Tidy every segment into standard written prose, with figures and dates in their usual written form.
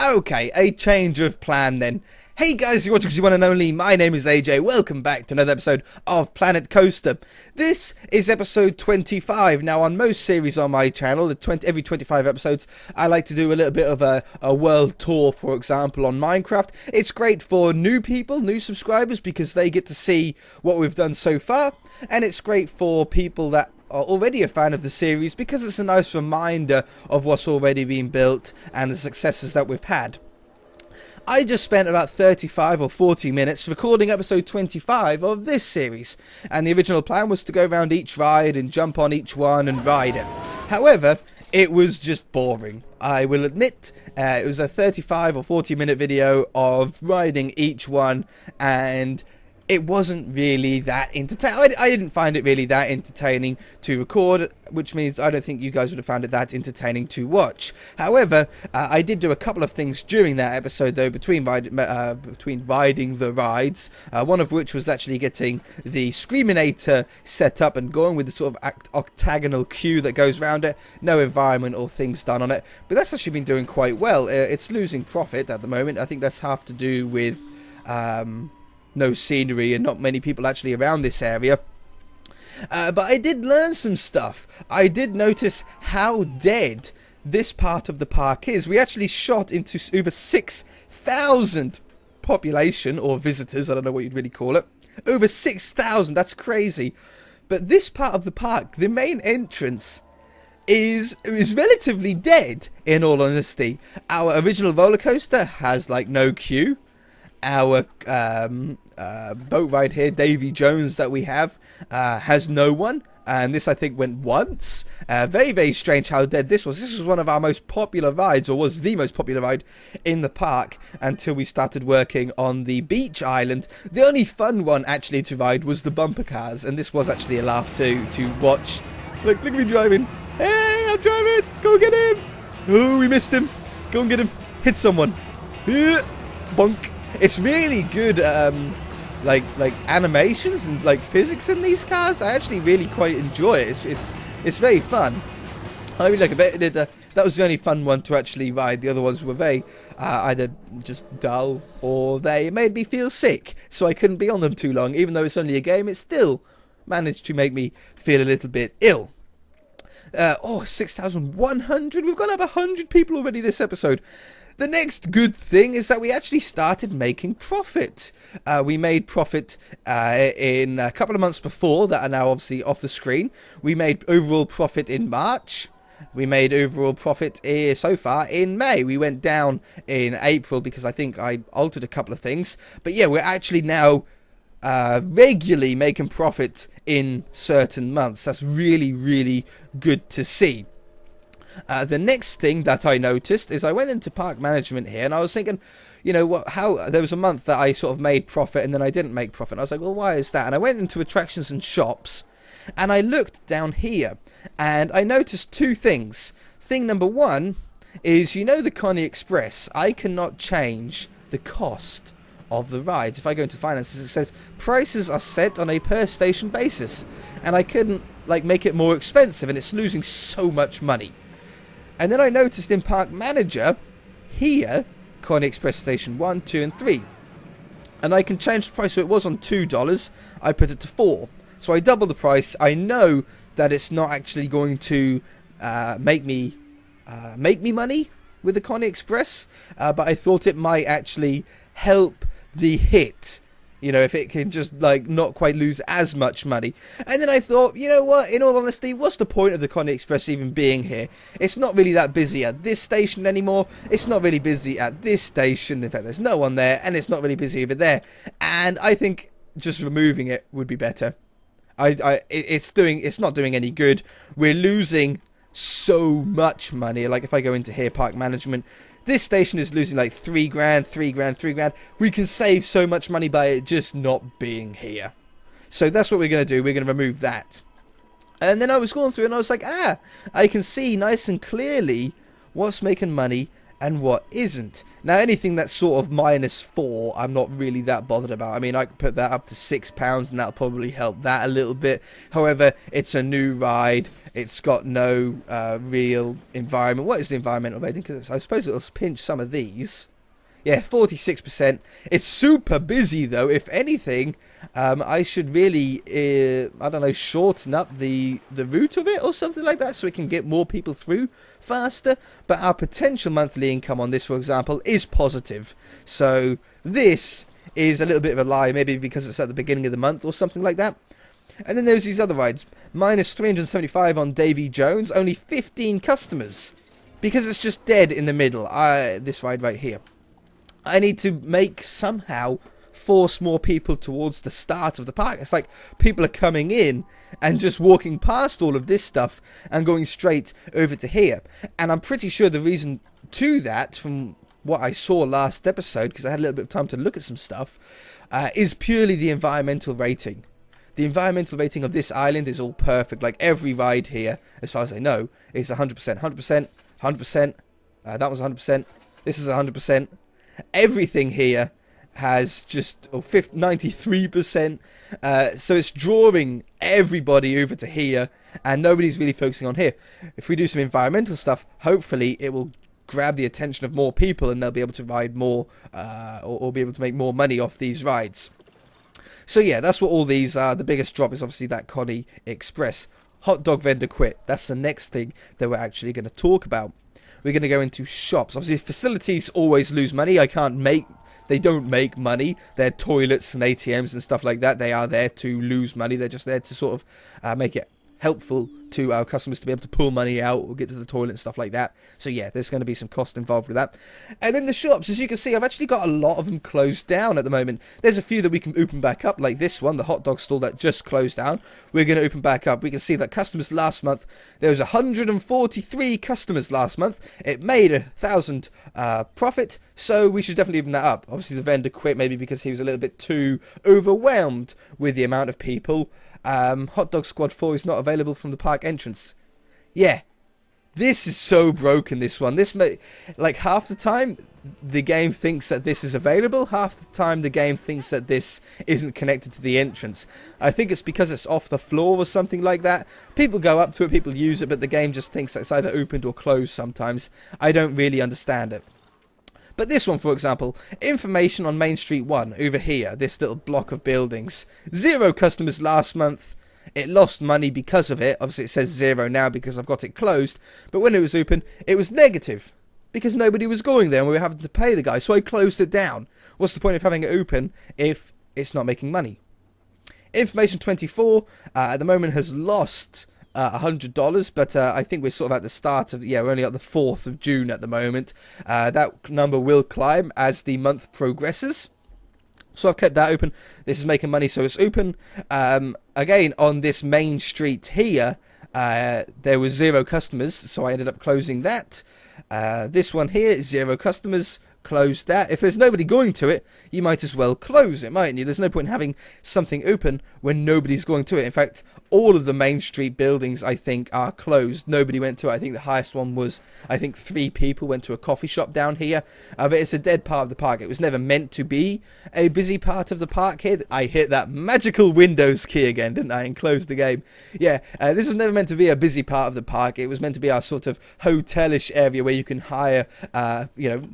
Okay, a change of plan then. Hey guys, you're watching because you one and only. My name is AJ. Welcome back to another episode of Planet Coaster. This is episode 25. Now, on most series on my channel, every 25 episodes, I like to do a little bit of a world tour, for example, on Minecraft. It's great for new people, new subscribers, because they get to see what we've done so far. And it's great for people that are already a fan of the series because it's a nice reminder of what's already been built and the successes that we've had. I just spent about 35 or 40 minutes recording episode 25 of this series, and the original plan was to go around each ride and jump on each one and ride it. However, it was just boring. I will admit, it was a 35 or 40 minute video of riding each one, and it wasn't really that entertaining. I didn't find it really that entertaining to record, which means I don't think you guys would have found it that entertaining to watch. However, I did do a couple of things during that episode, though, between riding the rides, one of which was actually getting the Screaminator set up and going with the sort of octagonal queue that goes around it. No environment or things done on it, but that's actually been doing quite well. It's losing profit at the moment. I think that's half to do with no scenery and not many people actually around this area. But I did learn some stuff. I did notice how dead this part of the park is. We actually shot into over 6,000 population, or visitors, I don't know what you'd really call it. Over 6,000, that's crazy. But this part of the park, the main entrance, is relatively dead, in all honesty. Our original roller coaster has like no queue. Our boat ride here, Davy Jones, that we have, has no one, and this I think went once. Very, very strange how dead this was. This was one of our most popular rides, or was the most popular ride in the park, until we started working on the beach island. The only fun one actually to ride was the bumper cars, and this was actually a laugh to watch. Look at me driving. Hey, I'm driving. Go get him. Oh, we missed him. Go and get him. Hit someone. Bonk. It's really good, like animations and like physics in these cars. I actually really quite enjoy it. It's very fun. I really like it. That was the only fun one to actually ride. The other ones were very either just dull or they made me feel sick, so I couldn't be on them too long. Even though it's only a game, it still managed to make me feel a little bit ill. 6,100. We've got up 100 people already this episode. The next good thing is that we actually started making profit. We made profit in a couple of months before that are now obviously off the screen. We made overall profit in March. We made overall profit so far in May. We went down in April because I think I altered a couple of things. But yeah, we're actually now regularly making profit in certain months. That's really, really good to see. The next thing that I noticed is I went into park management here and I was thinking, you know, how there was a month that I sort of made profit and then I didn't make profit. And I was like, well, why is that? And I went into attractions and shops and I looked down here and I noticed two things. Thing number one is, you know, the Connie Express, I cannot change the cost of the rides. If I go into finances, it says prices are set on a per station basis, and I couldn't like make it more expensive, and it's losing so much money. And then I noticed in Park Manager here, Connie Express Station 1, 2 and 3, and I can change the price. So it was on $2, I put it to $4, so I doubled the price. I know that it's not actually going to make me money with the Connie Express, but I thought it might actually help the hit, you know, if it can just like not quite lose as much money. And then I thought, you know what, in all honesty, what's the point of the Connie Express even being here? It's not really that busy at this station anymore. It's not really busy at this station. In fact, there's no one there, and it's not really busy over there. And I think just removing it would be better. It's not doing any good. We're losing so much money. Like if I go into here, park management, this station is losing like $3 grand, $3 grand, $3 grand. We can save so much money by it just not being here. So that's what we're going to do. We're going to remove that. And then I was going through and I was like, I can see nice and clearly what's making money and what isn't. Now, anything that's sort of -4, I'm not really that bothered about. I mean, I can put that up to £6, and that'll probably help that a little bit. However, it's a new ride. It's got no real environment. What is the environmental rating? Because I suppose it'll pinch some of these. Yeah, 46%. It's super busy, though. If anything, I should really, I don't know, shorten up the route of it or something like that so we can get more people through faster. But our potential monthly income on this, for example, is positive. So this is a little bit of a lie, maybe because it's at the beginning of the month or something like that. And then there's these other rides. -375 on Davy Jones, only 15 customers. Because it's just dead in the middle. This ride right here. I need to somehow force more people towards the start of the park. It's like people are coming in and just walking past all of this stuff and going straight over to here. And I'm pretty sure the reason to that, from what I saw last episode, because I had a little bit of time to look at some stuff, is purely the environmental rating. The environmental rating of this island is all perfect. Like every ride here, as far as I know, is 100%, 100%, 100%. That was 100%. This is 100%. Everything here has just 93%. So it's drawing everybody over to here, and nobody's really focusing on here. If we do some environmental stuff, hopefully it will grab the attention of more people, and they'll be able to ride more, or be able to make more money off these rides. So yeah, that's what all these are. The biggest drop is obviously that Connie Express. Hot dog vendor quit. That's the next thing that we're actually going to talk about. We're going to go into shops. Obviously, facilities always lose money. They don't make money. They're toilets and ATMs and stuff like that. They are there to lose money. They're just there to sort of make it helpful to our customers to be able to pull money out or get to the toilet and stuff like that. So yeah, there's going to be some cost involved with that. And then the shops, as you can see, I've actually got a lot of them closed down at the moment. There's a few that we can open back up, like this one, the hot dog stall that just closed down. We're going to open back up. We can see that customers last month, there was 143 customers last month. It made 1,000 profit, so we should definitely open that up. Obviously the vendor quit, maybe because he was a little bit too overwhelmed with the amount of people. Hot Dog Squad 4 is not available from the park entrance. Yeah, this is so broken, this one. Like, half the time the game thinks that this is available, half the time the game thinks that this isn't connected to the entrance. I think it's because it's off the floor or something like that. People go up to it, people use it, but the game just thinks that it's either opened or closed sometimes. I don't really understand it. But this one, for example, information on Main Street 1, over here, this little block of buildings. 0 customers last month. It lost money because of it. Obviously, it says 0 now because I've got it closed. But when it was open, it was negative because nobody was going there and we were having to pay the guy. So I closed it down. What's the point of having it open if it's not making money? Information 24 at the moment has lost $100, but I think we're sort of at the start of, we're only at the 4th of June at the moment. That number will climb as the month progresses. So I've kept that open. This is making money, so it's open. Again, on this main street here, there was 0 customers, so I ended up closing that. This one here, 0 customers. Close that. If there's nobody going to it, you might as well close it, mightn't you? There's no point in having something open when nobody's going to it. In fact, all of the Main Street buildings, I think, are closed. Nobody went to it. I think the highest one was, 3 people went to a coffee shop down here. But it's a dead part of the park. It was never meant to be a busy part of the park here. I hit that magical Windows key again, didn't I, and closed the game. Yeah, this was never meant to be a busy part of the park. It was meant to be our sort of hotelish area where you can hire,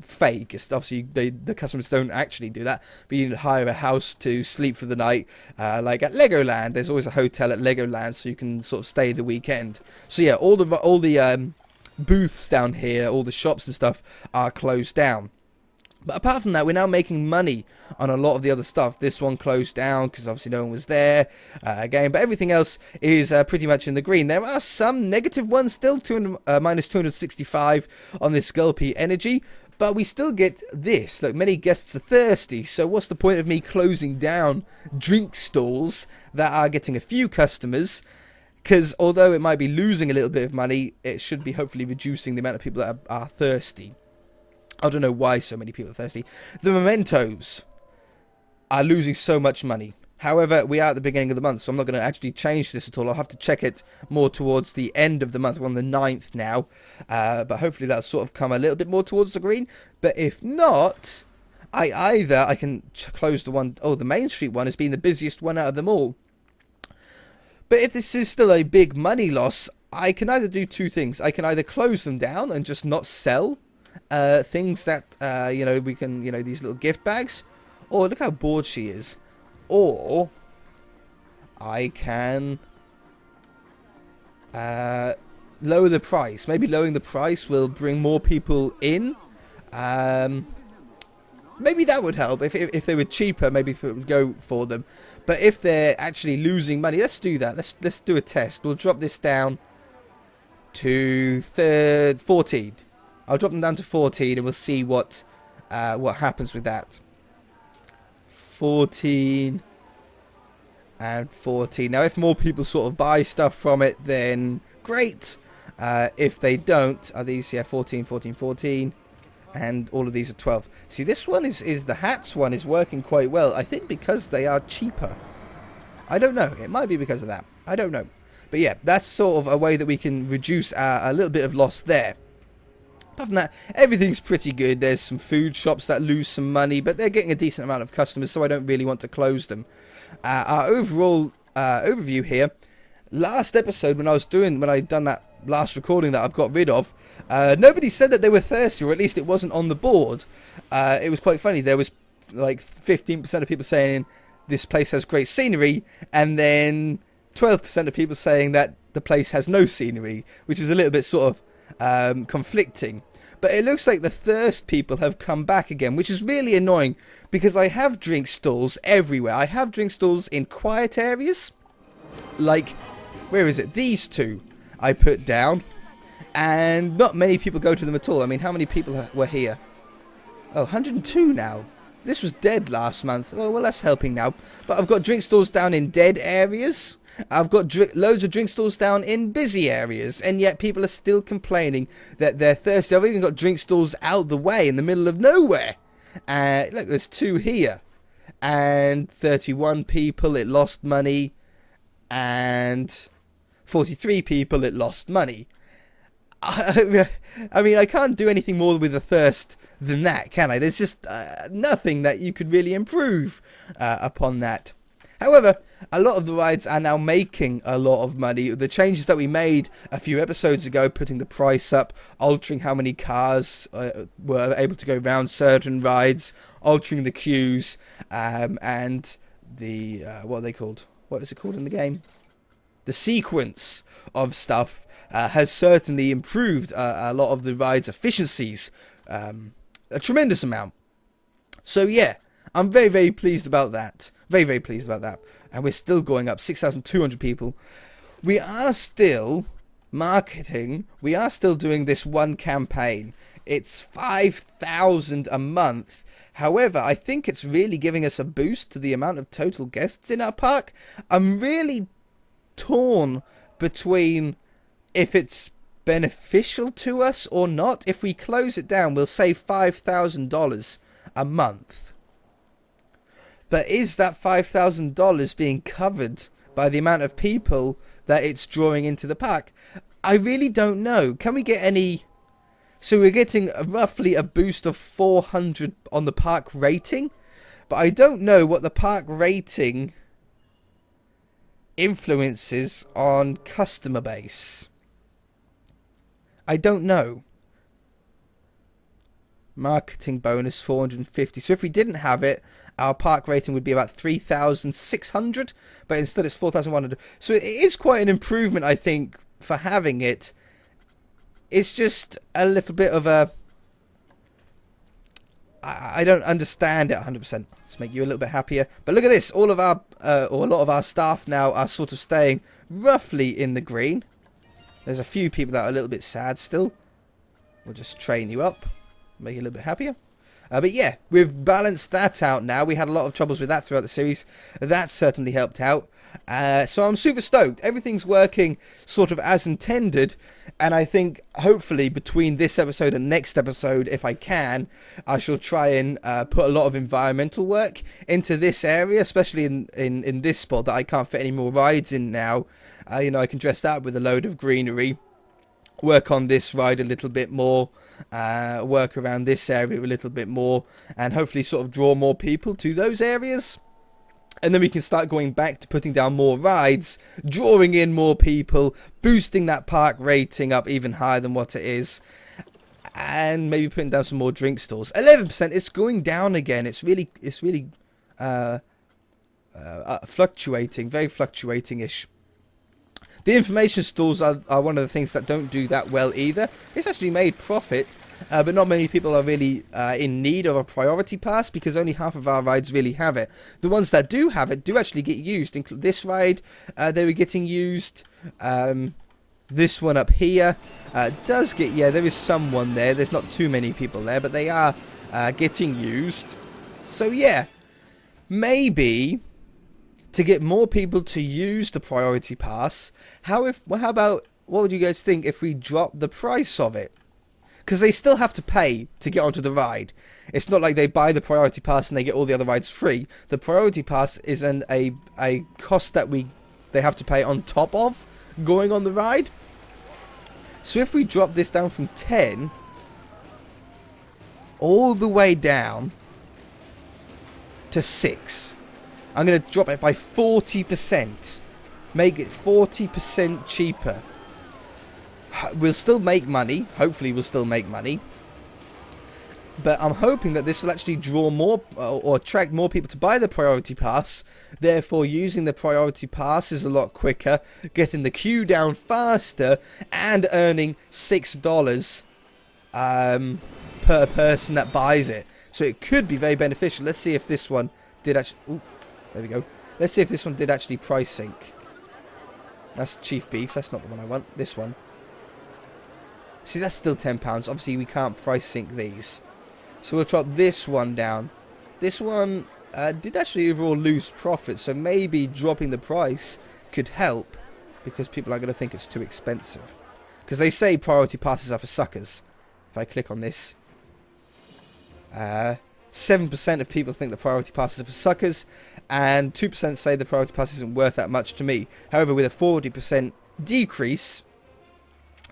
fake. Obviously, the customers don't actually do that, but you hire a house to sleep for the night, like at Legoland. There's always a hotel at Legoland, so you can sort of stay the weekend. So yeah, all the booths down here, all the shops and stuff are closed down. But apart from that, we're now making money on a lot of the other stuff. This one closed down because obviously no one was there again. But everything else is pretty much in the green. There are some negative ones still, minus 265 on this Gulpy Energy. But we still get this. Look, many guests are thirsty. So what's the point of me closing down drink stalls that are getting a few customers? Because although it might be losing a little bit of money, it should be hopefully reducing the amount of people that are thirsty. I don't know why so many people are thirsty. The mementos are losing so much money. However, we are at the beginning of the month, so I'm not going to actually change this at all. I'll have to check it more towards the end of the month. We're on the 9th now, but hopefully that'll sort of come a little bit more towards the green. But if not, I can close the one, the Main Street one has been the busiest one out of them all. But if this is still a big money loss, I can either do two things. I can either close them down and just not sell things that, we can, these little gift bags. Or look how bored she is. Or I can lower the price. Maybe lowering the price will bring more people in. Maybe that would help. If they were cheaper, maybe people would go for them. But if they're actually losing money, let's do that. Let's do a test. We'll drop this down to 14. I'll drop them down to 14, and we'll see what happens with that. 14 and 14. Now, if more people sort of buy stuff from it, then great. If they don't, are these 14, 14, 14, and all of these are 12. See, this one is the hats one is working quite well. I think because they are cheaper. I don't know. It might be because of that. I don't know. But yeah, that's sort of a way that we can reduce a little bit of loss there. Apart from that, everything's pretty good. There's some food shops that lose some money, but they're getting a decent amount of customers, so I don't really want to close them. Our overall overview here. Last episode, when I'd done that last recording that I've got rid of, nobody said that they were thirsty, or at least it wasn't on the board. It was quite funny. There was like 15% of people saying this place has great scenery, and then 12% of people saying that the place has no scenery, which is a little bit sort of conflicting. But it looks like the thirst people have come back again, which is really annoying because I have drink stalls everywhere. I have drink stalls in quiet areas, like, where is it? These two I put down, and not many people go to them at all. I mean, how many people were here? Oh, 102 now. This was dead last month. Oh, well, that's helping now. But I've got drink stalls down in dead areas. I've got loads of drink stalls down in busy areas, and yet people are still complaining that they're thirsty. I've even got drink stalls out the way in the middle of nowhere. Look, there's 2 here, and 31 people, it lost money, and 43 people, it lost money. I mean, I can't do anything more with the thirst than that, can I? There's just nothing that you could really improve upon that. However, a lot of the rides are now making a lot of money. The changes that we made a few episodes ago, putting the price up, altering how many cars were able to go around certain rides, altering the queues, and the, what are they called? What is it called in the game? The sequence of stuff has certainly improved a lot of the ride's efficiencies, a tremendous amount. So yeah, I'm very, very pleased about that. Very, very pleased about that. And we're still going up, 6,200 people. We are still marketing. We are still doing this one campaign. It's 5,000 a month. However, I think it's really giving us a boost to the amount of total guests in our park. I'm really torn between if it's beneficial to us or not. If we close it down, we'll save $5,000 a month. But is that $5,000 being covered by the amount of people that it's drawing into the park? I really don't know. Can we get any... So we're getting roughly a boost of 400 on the park rating. But I don't know what the park rating influences on customer base. I don't know. Marketing bonus 450. So if we didn't have it, our park rating would be about 3,600, but instead it's 4,100. So it is quite an improvement, I think, for having it. It's just a little bit of a... I don't understand it 100%. Let's make you a little bit happier. But look at this. All of our, or a lot of our staff now are sort of staying roughly in the green. There's a few people that are a little bit sad still. We'll just train you up. Make you a little bit happier. But yeah, we've balanced that out now. We had a lot of troubles with that throughout the series. That certainly helped out. So I'm super stoked. Everything's working sort of as intended, and I think hopefully between this episode and next episode, if I can, I shall try and put a lot of environmental work into this area, especially in this spot that I can't fit any more rides in now. You know, I can dress that with a load of greenery, work on this ride a little bit more, work around this area a little bit more, and hopefully sort of draw more people to those areas. And then we can start going back to putting down more rides, drawing in more people, boosting that park rating up even higher than what it is, and maybe putting down some more drink stalls. 11%. It's going down again. It's really fluctuating, very fluctuating-ish. The information stalls are one of the things that don't do that well either. It's actually made profit. But not many people are really in need of a priority pass because only half of our rides really have it. The ones that do have it do actually get used. This ride, they were getting used. This one up here does get, yeah, there is someone there. There's not too many people there, but they are getting used. So yeah, maybe to get more people to use the priority pass, how about, what would you guys think if we drop the price of it? Because they still have to pay to get onto the ride. It's not like they buy the priority pass and they get all the other rides free. The priority pass is a cost that they have to pay on top of going on the ride. So if we drop this down from 10 all the way down to 6, I'm going to drop it by 40%. Make it 40% cheaper. We'll still make money. Hopefully we'll still make money. But I'm hoping that this will actually draw more or attract more people to buy the priority pass. Therefore, using the priority pass is a lot quicker, getting the queue down faster, and earning $6 per person that buys it. So it could be very beneficial. Let's see if this one did actually... Ooh, there we go. Let's see if this one did actually price sync. That's Chief Beef. That's not the one I want. This one. See, that's still £10. Obviously, we can't price sync these. So we'll drop this one down. This one did actually overall lose profit. So maybe dropping the price could help. Because people are going to think it's too expensive. Because they say priority passes are for suckers. If I click on this. 7% of people think the priority passes are for suckers. And 2% say the priority pass isn't worth that much to me. However, with a 40% decrease...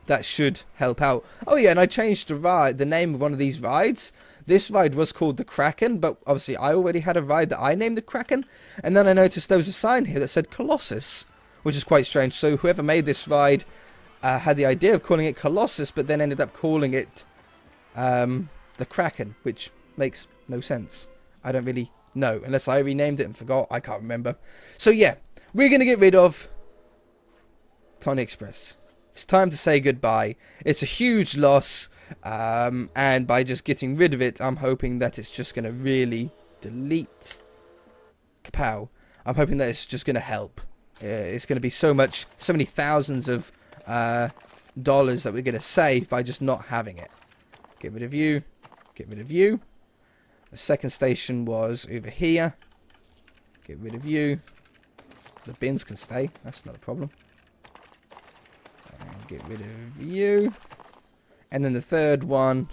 that should help out. Oh yeah, and I changed the name of one of these rides. This ride was called the Kraken, but obviously I already had a ride that I named the Kraken. And then I noticed there was a sign here that said Colossus, which is quite strange. So whoever made this ride had the idea of calling it Colossus, but then ended up calling it the Kraken, which makes no sense. I don't really know, unless I renamed it and forgot. I can't remember. So yeah, we're going to get rid of Con Express. It's time to say goodbye. It's a huge loss, and by just getting rid of it, I'm hoping that it's just going to really delete. Kapow. I'm hoping that it's just going to help. It's going to be so many thousands of dollars that we're going to save by just not having it. Get rid of you. Get rid of you. The second station was over here. Get rid of you. The bins can stay. That's not a problem. Get rid of you. And then the third one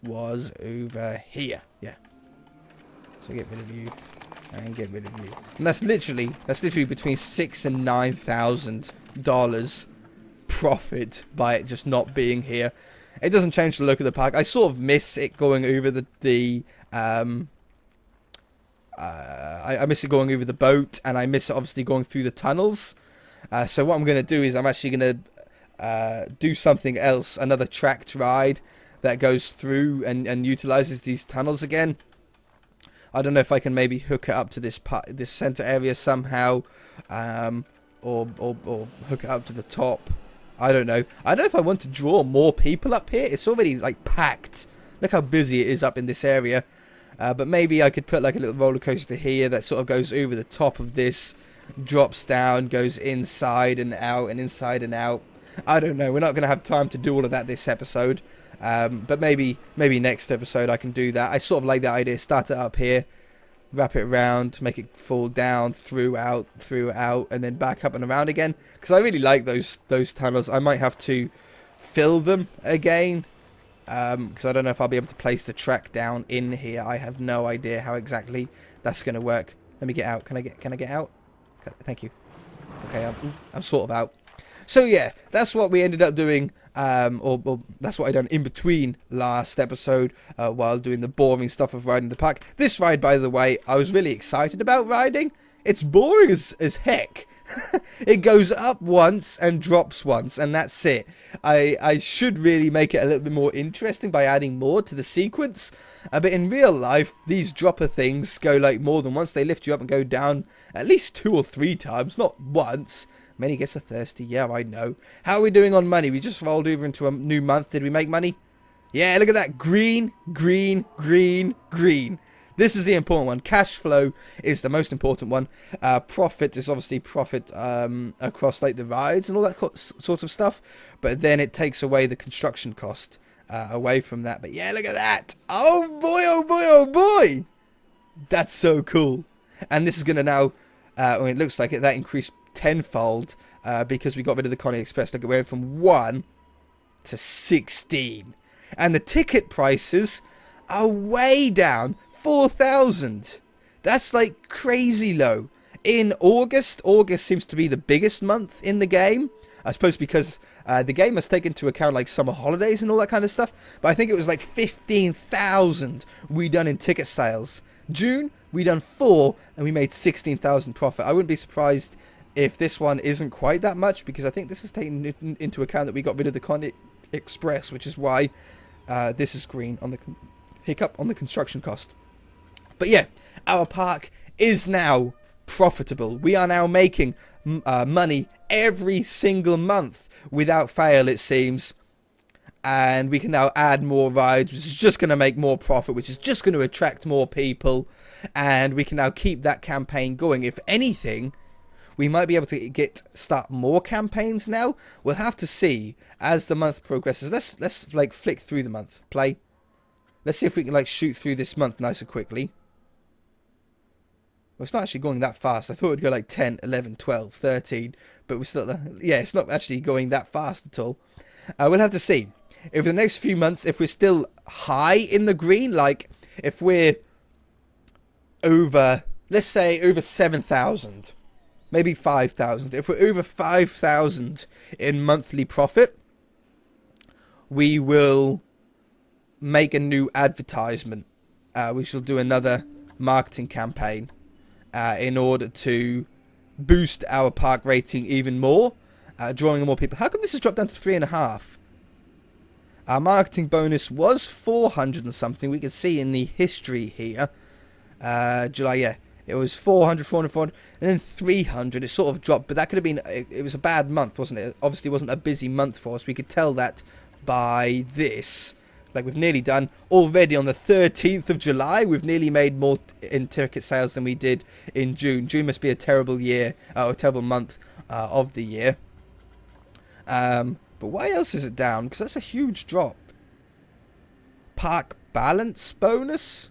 was over here. Yeah. So get rid of you. And get rid of you. And that's literally between $6,000 and $9,000 profit by it just not being here. It doesn't change the look of the park. I sort of miss it going over I miss it going over the boat, and I miss it obviously going through the tunnels. So what I'm going to do is I'm actually going to do something else, another tracked ride that goes through and utilizes these tunnels again. I don't know if I can maybe hook it up to this center area somehow, or hook it up to the top. I don't know. I don't know if I want to draw more people up here. It's already like packed. Look how busy it is up in this area. But maybe I could put like a little roller coaster here that sort of goes over the top of this, drops down, goes inside and out and inside and out. I don't know. We're not going to have time to do all of that this episode. But maybe next episode I can do that. I sort of like the idea. Start it up here. wrap it around, make it fall down, through out, and then back up and around again. Because I really like those tunnels. I might have to fill them again, because I don't know if I'll be able to place the track down in here. I have no idea how exactly that's going to work. Let me get out. Can I get out? Thank you. Okay, I'm sort of out. So yeah, that's what we ended up doing, or that's what I done in between last episode, while doing the boring stuff of riding the park. This ride, by the way, I was really excited about riding. It's boring as heck. It goes up once and drops once, and that's it. I should really make it a little bit more interesting by adding more to the sequence. But in real life, these dropper things go like more than once. They lift you up and go down at least 2 or 3 times, not once. Many gets are thirsty. Yeah, I know. How are we doing on money? We just rolled over into a new month. Did we make money? Yeah, look at that. Green, green, green, green. This is the important one. Cash flow is the most important one. Profit is obviously profit across like the rides and all that sort of stuff. But then it takes away the construction cost away from that. But yeah, look at that. Oh boy, oh boy, oh boy. That's so cool. And this is going to now, well, it looks like it, that increased tenfold because we got rid of the Connie Express. Look, it went from 1 to 16. And the ticket prices are way down. 4,000. That's like crazy low. In August seems to be the biggest month in the game. I suppose because the game has taken into account like summer holidays and all that kind of stuff. But I think it was like 15,000 we done in ticket sales. June, we done 4 and we made 16,000 profit. I wouldn't be surprised if this one isn't quite that much, because I think this is taking into account that we got rid of the Connie Express, which is why this is green on the hiccup on the construction cost. But yeah, our park is now profitable. We are now making money every single month without fail, it seems. And we can now add more rides, which is just going to make more profit, which is just going to attract more people. And we can now keep that campaign going. If anything, we might be able to start more campaigns now. We'll have to see as the month progresses. Let's like flick through the month. Play. Let's see if we can like shoot through this month nice and quickly. Well, it's not actually going that fast. I thought it would go like 10, 11, 12, 13. But we're still, yeah, it's not actually going that fast at all. We'll have to see. Over the next few months, if we're still high in the green, like if we're over, let's say over 7,000, maybe 5,000. If we're over 5,000 in monthly profit, we will make a new advertisement. We shall do another marketing campaign in order to boost our park rating even more, drawing more people. How come this has dropped down to 3.5? Our marketing bonus was 400 and something. We can see in the history here. July, yeah. It was 400, 400, 400, and then 300. It sort of dropped, but that could have been... It was a bad month, wasn't it? Obviously, it wasn't a busy month for us. We could tell that by this. Like, we've nearly done... Already on the 13th of July, we've nearly made more in ticket sales than we did in June. June must be a terrible year, or a terrible month of the year. But why else is it down? Because that's a huge drop. Park balance bonus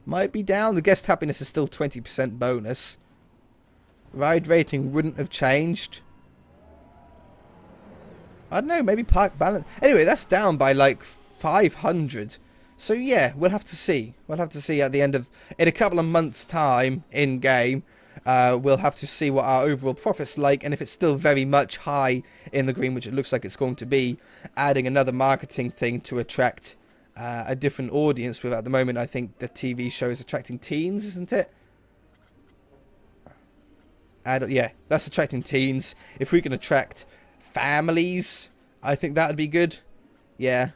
might be down. The guest happiness is still 20% bonus. Ride rating wouldn't have changed. I don't know, maybe park balance. Anyway, that's down by like 500. So yeah, we'll have to see. We'll have to see at the end of... In a couple of months' time in-game, we'll have to see what our overall profit's like, and if it's still very much high in the green, which it looks like it's going to be, adding another marketing thing to attract a different audience. With at the moment, I think the TV show is attracting teens, isn't it? Yeah, that's attracting teens. If we can attract families, I think that would be good. Yeah,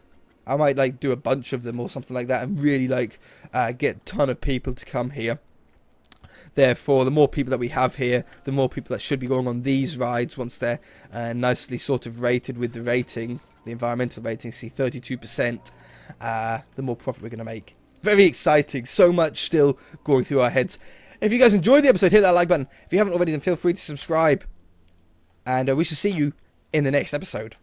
I might like do a bunch of them or something like that, and really like get a ton of people to come here. Therefore, the more people that we have here, the more people that should be going on these rides once they're nicely sort of rated with the rating, the environmental rating. See, 32%. The more profit we're going to make. Very exciting. So much still going through our heads. If you guys enjoyed the episode, hit that like button. If you haven't already, then feel free to subscribe. And we shall see you in the next episode.